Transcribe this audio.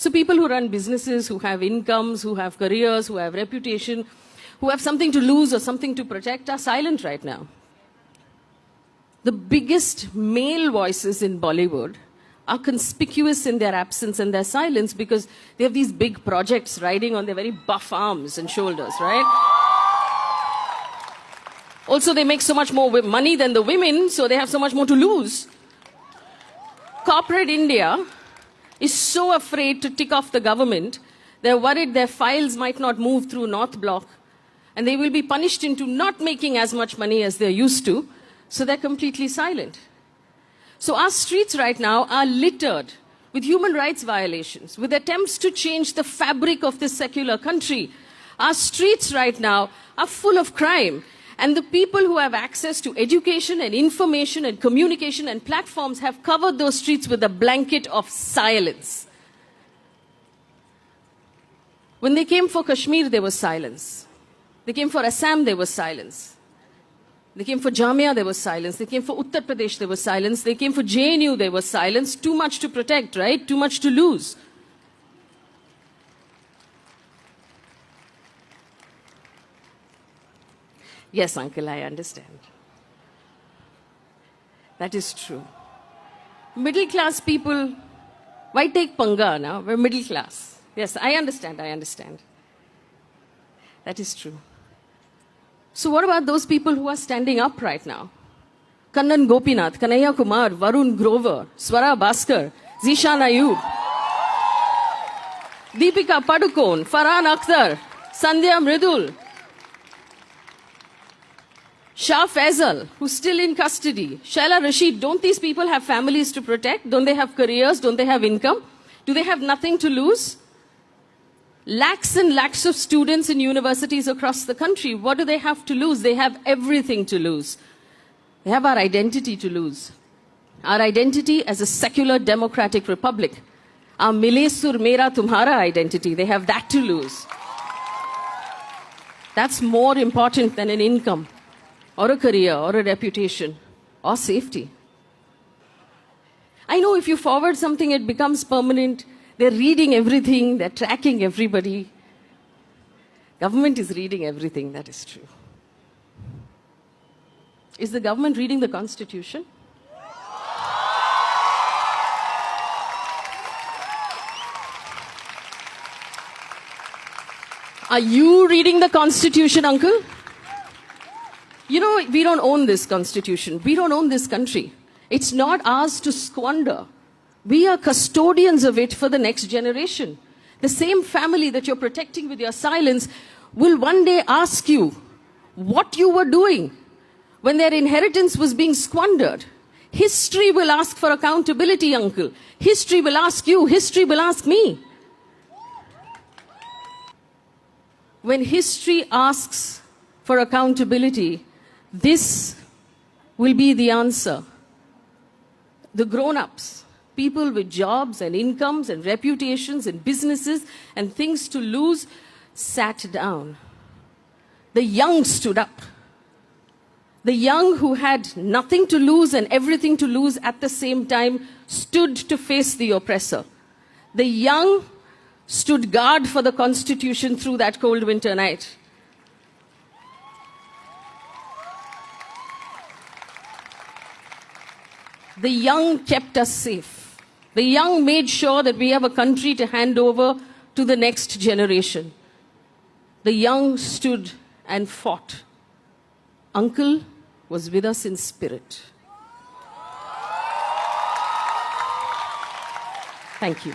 So people who run businesses, who have incomes, who have careers, who have reputation, who have something to lose or something to protect are silent right now. The biggest male voices in Bollywood are conspicuous in their absence and their silence because they have these big projects riding on their very buff arms and shoulders, right? Also, they make so much more money than the women, so they have so much more to lose. Corporate India is so afraid to tick off the government, they're worried their files might not move through North Block, and they will be punished into not making as much money as they're used to, so they're completely silent. So our streets right now are littered with human rights violations, with attempts to change the fabric of this secular country. Our streets right now are full of crime. And the people who have access to education and information and communication and platforms have covered those streets with a blanket of silence. When they came for Kashmir, there was silence. They came for Assam, there was silence. They came for Jamia, there was silence. They came for Uttar Pradesh, there was silence. They came for JNU, there was silence. Too much to protect, right? Too much to lose. Yes, uncle, I understand. That is true. Middle class people, why take panga now? We're middle class. Yes, I understand. That is true. So what about those people who are standing up right now? Kannan Gopinath, Kanhaiya Kumar, Varun Grover, Swara Bhaskar, Zishan Ayub, Deepika Padukone, Farhan Akhtar, Sandhya Mridul, Shah Faisal, who's still in custody, Shaila Rashid, don't these people have families to protect? Don't they have careers? Don't they have income? Do they have nothing to lose? Lakhs and lakhs of students in universities across the country, what do they have to lose? They have everything to lose. They have our identity to lose. Our identity as a secular democratic republic. Our Mile Sur Mera Tumhara identity, they have that to lose. That's more important than an income, or a career, or a reputation, or safety. I know if you forward something, it becomes permanent. They're reading everything, they're tracking everybody. Government is reading everything, that is true. Is the government reading the Constitution? Are you reading the Constitution, uncle? You know, we don't own this Constitution. We don't own this country. It's not ours to squander. We are custodians of it for the next generation. The same family that you're protecting with your silence will one day ask you what you were doing when their inheritance was being squandered. History will ask for accountability, uncle. History will ask you. History will ask me. When history asks for accountability, this will be the answer. The grown-ups, people with jobs and incomes and reputations and businesses and things to lose, sat down. The young stood up. The young who had nothing to lose and everything to lose at the same time stood to face the oppressor. The young stood guard for the Constitution through that cold winter night. The young kept us safe. The young made sure that we have a country to hand over to the next generation. The young stood and fought. Uncle was with us in spirit. Thank you.